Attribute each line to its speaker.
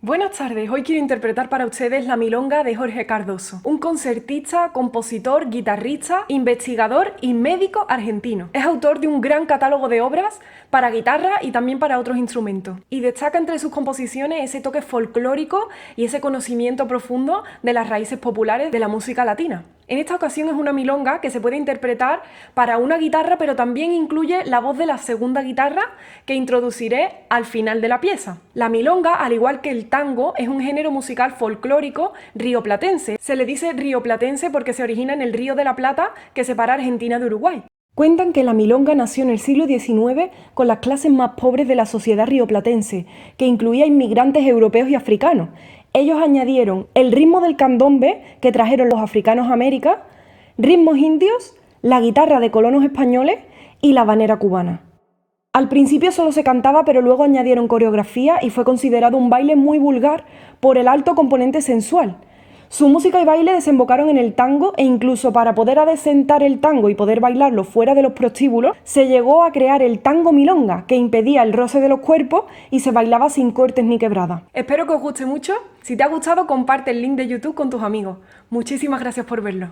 Speaker 1: Buenas tardes, hoy quiero interpretar para ustedes La Milonga de Jorge Cardoso, un concertista, compositor, guitarrista, investigador y médico argentino. Es autor de un gran catálogo de obras para guitarra y también para otros instrumentos. Y destaca entre sus composiciones ese toque folclórico y ese conocimiento profundo de las raíces populares de la música latina. En esta ocasión es una milonga que se puede interpretar para una guitarra, pero también incluye la voz de la segunda guitarra que introduciré al final de la pieza. La milonga, al igual que el tango, es un género musical folclórico rioplatense. Se le dice rioplatense porque se origina en el Río de la Plata que separa Argentina de Uruguay. Cuentan que la milonga nació en el siglo XIX con las clases más pobres de la sociedad rioplatense, que incluía inmigrantes europeos y africanos. Ellos añadieron el ritmo del candombe que trajeron los africanos a América, ritmos indios, la guitarra de colonos españoles y la habanera cubana. Al principio solo se cantaba, pero luego añadieron coreografía y fue considerado un baile muy vulgar por el alto componente sensual. Su música y baile desembocaron en el tango e incluso para poder adecentar el tango y poder bailarlo fuera de los prostíbulos, se llegó a crear el tango milonga, que impedía el roce de los cuerpos y se bailaba sin cortes ni quebradas. Espero que os guste mucho. Si te ha gustado, comparte el link de YouTube con tus amigos. Muchísimas gracias por verlo.